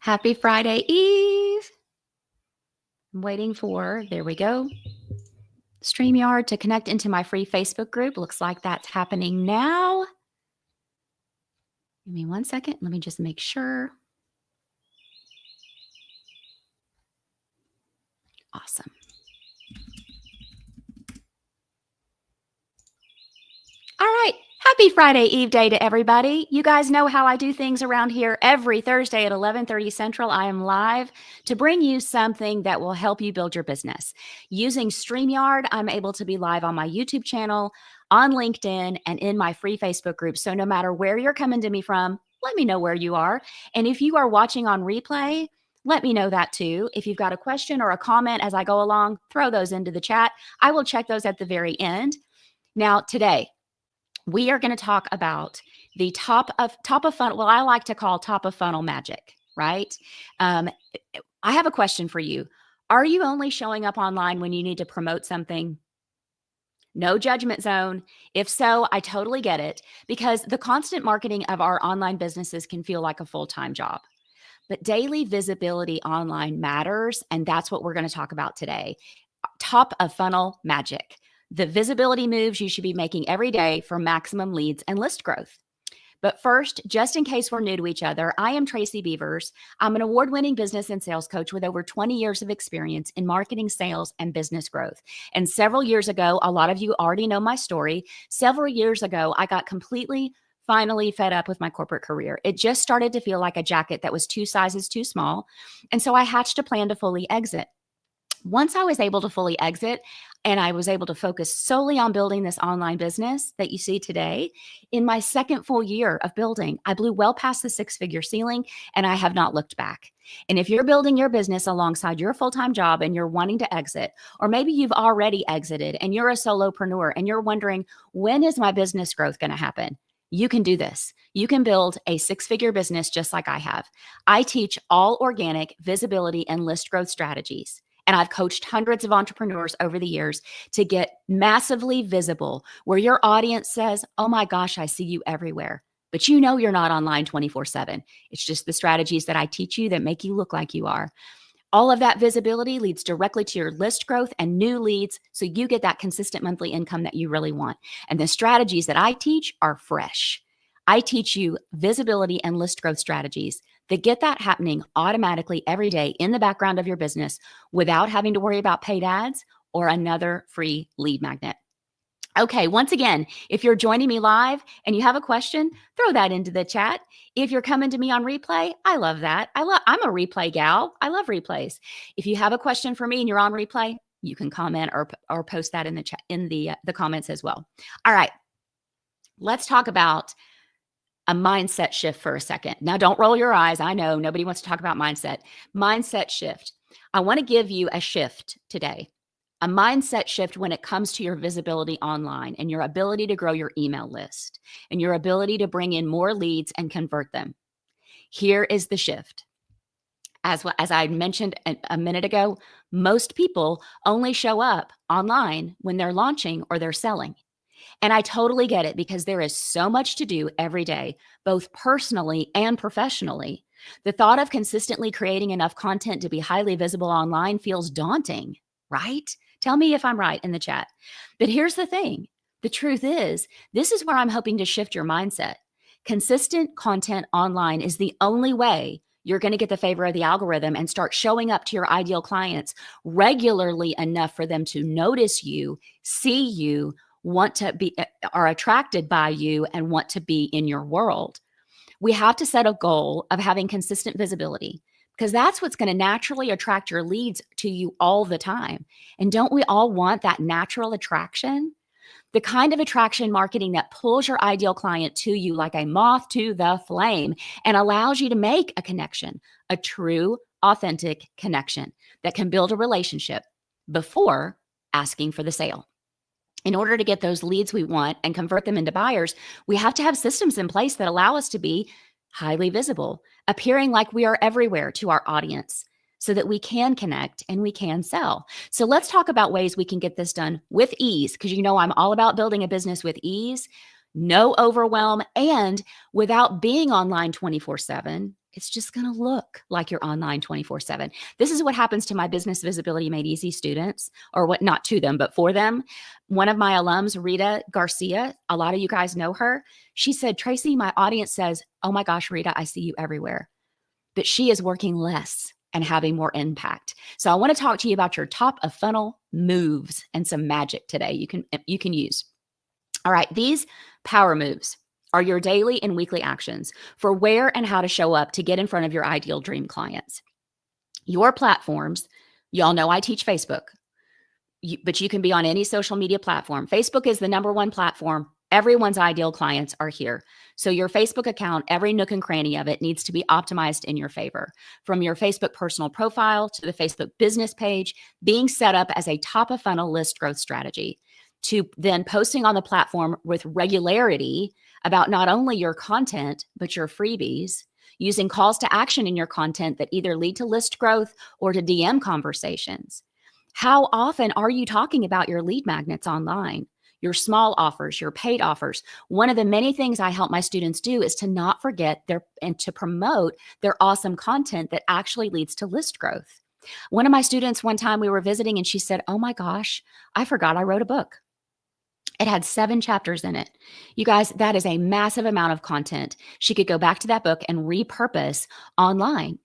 Happy Friday Eve. I'm waiting for, there we go, StreamYard to connect into my free Facebook group. Looks like that's happening now. Give me 1 second. Let me just make sure. Awesome. All right. Happy Friday Eve day to everybody. You guys know how I do things around here. Every Thursday at 11:30 Central, I am live to bring you something that will help you build your business. Using StreamYard, I'm able to be live on my YouTube channel, on LinkedIn, and in my free Facebook group. So no matter where you're coming to me from, let me know where you are. And if you are watching on replay, let me know that too. If you've got a question or a comment as I go along, throw those into the chat. I will check those at the very end. Now, today, we are going to talk about the top of funnel. Well, I like to call top of funnel magic, right? I have a question for you. Are you only showing up online when you need to promote something? No judgment zone. If so, I totally get it, because the constant marketing of our online businesses can feel like a full-time job. But daily visibility online matters, and that's what we're going to talk about today. Top of funnel magic. The visibility moves you should be making every day for maximum leads and list growth. But first, just in case we're new to each other, I am Tracy Beavers. I'm an award-winning business and sales coach with over 20 years of experience in marketing, sales, and business growth. And several years ago, a lot of you already know my story. Several years ago, I got finally fed up with my corporate career. It just started to feel like a jacket that was 2 sizes too small. And so I hatched a plan to fully exit. Once I was able to fully exit and I was able to focus solely on building this online business that you see today, in my second full year of building, I blew well past the 6-figure ceiling and I have not looked back. And if you're building your business alongside your full-time job and you're wanting to exit, or maybe you've already exited and you're a solopreneur and you're wondering, when is my business growth going to happen? You can do this. You can build a 6-figure business just like I have. I teach all organic visibility and list growth strategies. And I've coached hundreds of entrepreneurs over the years to get massively visible, where your audience says, oh my gosh, I see you everywhere. But you know you're not online 24/7. It's just the strategies that I teach you that make you look like you are. All of that visibility leads directly to your list growth and new leads, so you get that consistent monthly income that you really want. And the strategies that I teach are fresh. I teach you visibility and list growth strategies that get that happening automatically every day in the background of your business without having to worry about paid ads or another free lead magnet. Okay, once again, if you're joining me live and you have a question, throw that into the chat. If you're coming to me on replay, I love that. I'm a replay gal. I love replays. If you have a question for me and you're on replay, you can comment or post that in the chat, in the comments as well. All right, let's talk about a mindset shift for a second. Now, don't roll your eyes. I know nobody wants to talk about mindset. Mindset shift. I want to give you a shift today, a mindset shift when it comes to your visibility online and your ability to grow your email list and your ability to bring in more leads and convert them. Here is the shift. As I mentioned a minute ago, most people only show up online when they're launching or they're selling. And I totally get it, because there is so much to do every day, both personally and professionally. The thought of consistently creating enough content to be highly visible online feels daunting, right? Tell me if I'm right in the chat. But here's the thing. The truth is, this is where I'm hoping to shift your mindset. Consistent content online is the only way you're going to get the favor of the algorithm and start showing up to your ideal clients regularly enough for them to notice you, see you, want to be, are attracted by you, and want to be in your world. We have to set a goal of having consistent visibility, because that's what's going to naturally attract your leads to you all the time. And don't we all want that natural attraction? The kind of attraction marketing that pulls your ideal client to you like a moth to the flame and allows you to make a connection, a true, authentic connection that can build a relationship before asking for the sale. In order to get those leads we want and convert them into buyers, we have to have systems in place that allow us to be highly visible, appearing like we are everywhere to our audience so that we can connect and we can sell. So let's talk about ways we can get this done with ease, because you know I'm all about building a business with ease, no overwhelm, and without being online 24/7, It's just going to look like you're online 24/7. This is what happens to my Business Visibility Made Easy students, or what, not to them, but for them. One of my alums, Rita Garcia, a lot of you guys know her. She said, Tracy, my audience says, oh my gosh, Rita, I see you everywhere. But she is working less and having more impact. So I want to talk to you about your top of funnel moves and some magic today you can use. All right, these power moves are your daily and weekly actions for where and how to show up to get in front of your ideal dream clients. Your platforms, y'all know I teach Facebook, but you can be on any social media platform. Facebook is the number one platform. Everyone's ideal clients are here. So your Facebook account, every nook and cranny of it needs to be optimized in your favor. From your Facebook personal profile to the Facebook business page, being set up as a top of funnel list growth strategy, to then posting on the platform with regularity about not only your content, but your freebies, using calls to action in your content that either lead to list growth or to DM conversations. How often are you talking about your lead magnets online, your small offers, your paid offers? One of the many things I help my students do is to not forget and to promote their awesome content that actually leads to list growth. One of my students, one time we were visiting and she said, oh my gosh, I forgot I wrote a book. It had 7 chapters in it. You guys, that is a massive amount of content. She could go back to that book and repurpose online.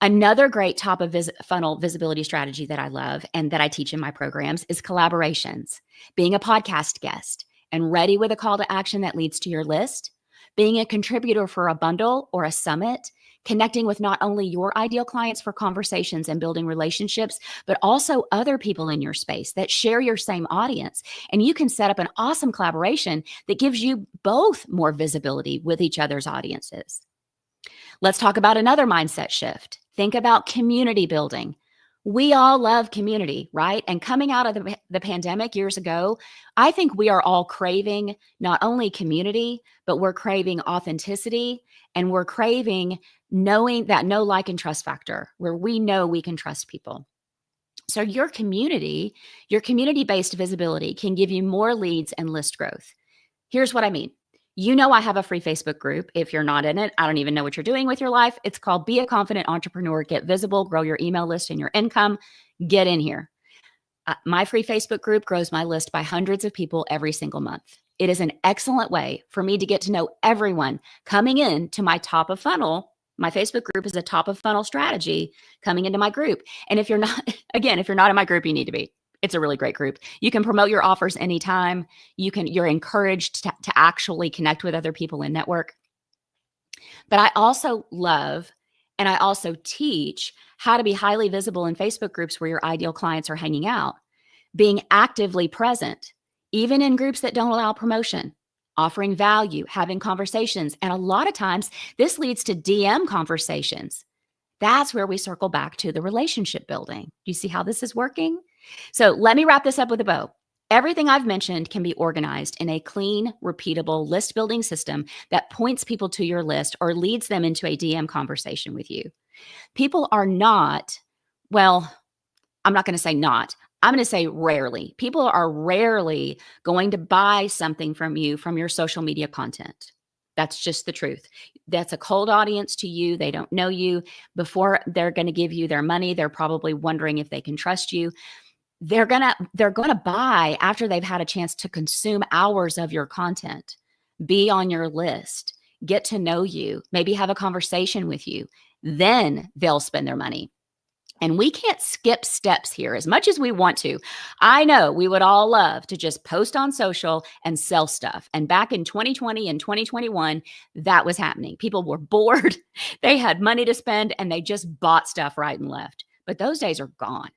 Another great top of funnel visibility strategy that I love and that I teach in my programs is collaborations, being a podcast guest and ready with a call to action that leads to your list, being a contributor for a bundle or a summit, connecting with not only your ideal clients for conversations and building relationships, but also other people in your space that share your same audience. And you can set up an awesome collaboration that gives you both more visibility with each other's audiences. Let's talk about another mindset shift. Think about community building. We all love community, right? And coming out of the pandemic years ago, I think we are all craving not only community, but we're craving authenticity, and we're craving knowing that know, like, and trust factor, where we know we can trust people. So your community-based visibility can give you more leads and list growth. Here's what I mean. You know, I have a free Facebook group. If you're not in it, I don't even know what you're doing with your life. It's called Be a Confident Entrepreneur, Get Visible, Grow Your Email List and Your Income. Get in here. My free Facebook group grows my list by hundreds of people every single month. It is an excellent way for me to get to know everyone coming in to my top of funnel. My Facebook group is a top of funnel strategy coming into my group. And if you're not, again, if you're not in my group, you need to be. It's a really great group. You can promote your offers anytime. You're encouraged to actually connect with other people and network. But I also love and I also teach how to be highly visible in Facebook groups where your ideal clients are hanging out, being actively present, even in groups that don't allow promotion, offering value, having conversations. And a lot of times this leads to DM conversations. That's where we circle back to the relationship building. Do you see how this is working? So let me wrap this up with a bow. Everything I've mentioned can be organized in a clean, repeatable list building system that points people to your list or leads them into a DM conversation with you. People are not, well, I'm not going to say not. I'm going to say rarely. People are rarely going to buy something from you from your social media content. That's just the truth. That's a cold audience to you. They don't know you. Before they're going to give you their money, they're probably wondering if they can trust you. They're going to buy after they've had a chance to consume hours of your content, be on your list, get to know you, maybe have a conversation with you. Then they'll spend their money. And we can't skip steps here as much as we want to. I know we would all love to just post on social and sell stuff. And back in 2020 and 2021, that was happening. People were bored. They had money to spend and they just bought stuff right and left. But those days are gone.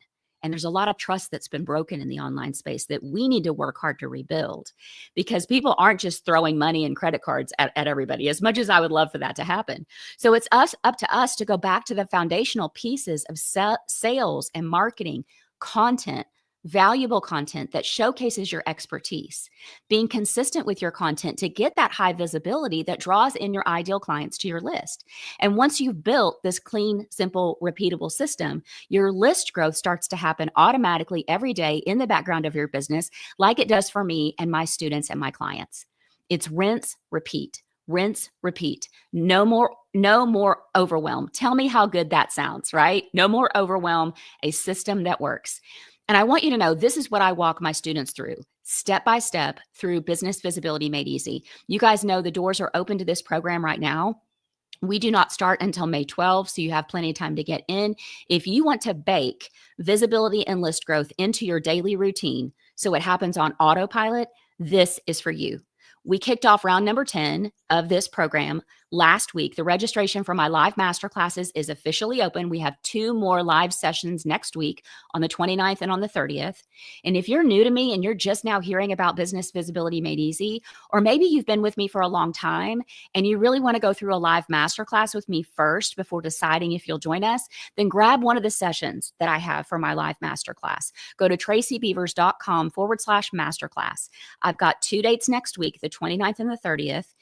And there's a lot of trust that's been broken in the online space that we need to work hard to rebuild, because people aren't just throwing money and credit cards at everybody, as much as I would love for that to happen. So it's up to us to go back to the foundational pieces of sales and marketing, content, valuable content that showcases your expertise, being consistent with your content to get that high visibility that draws in your ideal clients to your list. And once you've built this clean, simple, repeatable system, your list growth starts to happen automatically every day in the background of your business, like it does for me and my students and my clients. It's rinse, repeat. rinse, repeat. No more overwhelm. Tell me how good that sounds, right? No more overwhelm, a system that works. And I want you to know this is what I walk my students through step by step through Business Visibility Made Easy. You guys know the doors are open to this program right now. We do not start until May 12th, so you have plenty of time to get in. If you want to bake visibility and list growth into your daily routine so it happens on autopilot, this is for you. We kicked off round number 10 of this program last week. The registration for my live masterclasses is officially open. We have 2 more live sessions next week on the 29th and on the 30th. And if you're new to me and you're just now hearing about Business Visibility Made Easy, or maybe you've been with me for a long time and you really want to go through a live masterclass with me first before deciding if you'll join us, then grab one of the sessions that I have for my live masterclass. Go to tracybeavers.com/masterclass. I've got 2 dates next week, the 29th and the 30th.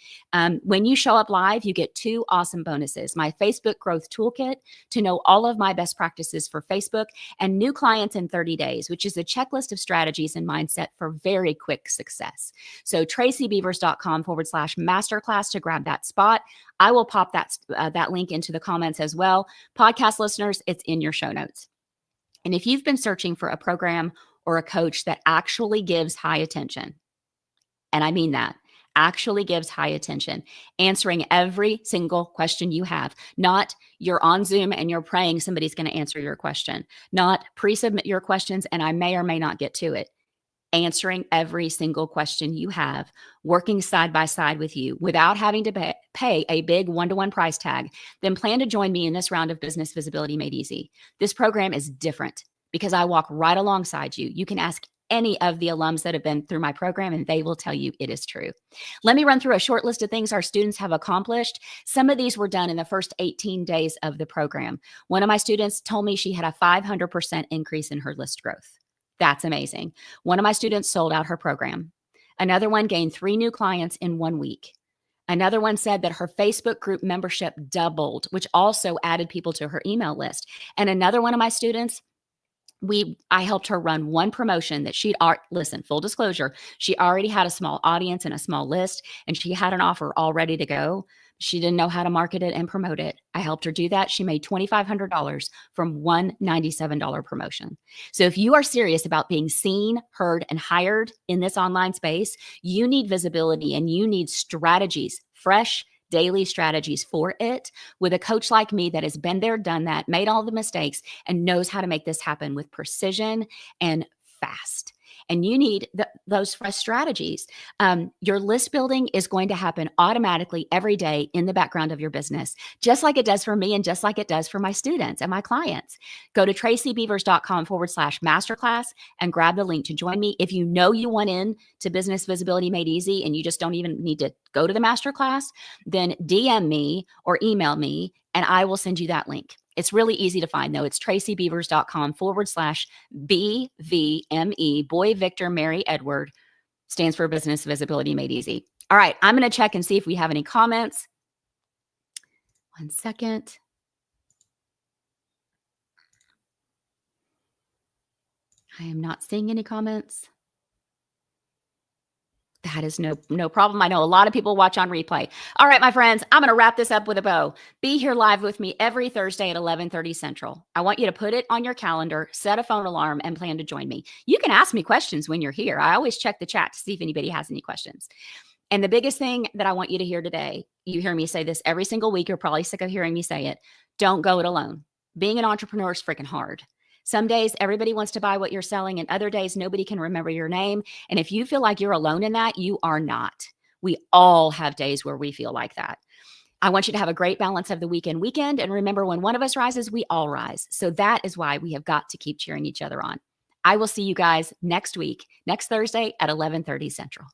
When you show up live, you get 2 awesome bonuses. My Facebook Growth Toolkit to know all of my best practices for Facebook, and New Clients in 30 Days, which is a checklist of strategies and mindset for very quick success. So tracybeavers.com/masterclass to grab that spot. I will pop that link into the comments as well. Podcast listeners, it's in your show notes. And if you've been searching for a program or a coach that actually gives high attention, and I mean that, actually gives high attention, answering every single question you have, not you're on Zoom and you're praying somebody's going to answer your question, not pre-submit your questions and I may or may not get to it. Answering every single question you have, working side by side with you without having to pay a big one-to-one price tag, then plan to join me in this round of Business Visibility Made Easy. This program is different because I walk right alongside you. You can ask any of the alums that have been through my program, and they will tell you it is true. Let me run through a short list of things our students have accomplished. Some of these were done in the first 18 days of the program. One of my students told me she had a 500% increase in her list growth. That's amazing. One of my students sold out her program. Another one gained 3 new clients in 1 week. Another one said that her Facebook group membership doubled, which also added people to her email list. And another one of my students, I helped her run one promotion that listen, full disclosure, she already had a small audience and a small list, and she had an offer all ready to go. She didn't know how to market it and promote it. I helped her do that. She made $2,500 from one $97 promotion. So if you are serious about being seen, heard, and hired in this online space, you need visibility and you need strategies, fresh daily strategies for it with a coach like me that has been there, done that, made all the mistakes, and knows how to make this happen with precision and fast. And you need those fresh strategies. Your list building is going to happen automatically every day in the background of your business, just like it does for me and just like it does for my students and my clients. Go to tracybeavers.com/masterclass and grab the link to join me. If you know you want in to Business Visibility Made Easy and you just don't even need to go to the masterclass, then DM me or email me and I will send you that link. It's really easy to find, though. It's tracybeavers.com/BVME, Boy, Victor, Mary, Edward, stands for Business Visibility Made Easy. All right, I'm going to check and see if we have any comments. 1 second. I am not seeing any comments. That is no problem. I know a lot of people watch on replay. All right, my friends, I'm going to wrap this up with a bow. Be here live with me every Thursday at 11:30 Central. I want you to put it on your calendar, set a phone alarm, and plan to join me. You can ask me questions when you're here. I always check the chat to see if anybody has any questions. And the biggest thing that I want you to hear today, you hear me say this every single week. You're probably sick of hearing me say it. Don't go it alone. Being an entrepreneur is freaking hard. Some days everybody wants to buy what you're selling, and other days nobody can remember your name. And if you feel like you're alone in that, you are not. We all have days where we feel like that. I want you to have a great balance of the weekend. And remember, when one of us rises, we all rise. So that is why we have got to keep cheering each other on. I will see you guys next week, next Thursday at 11:30 Central.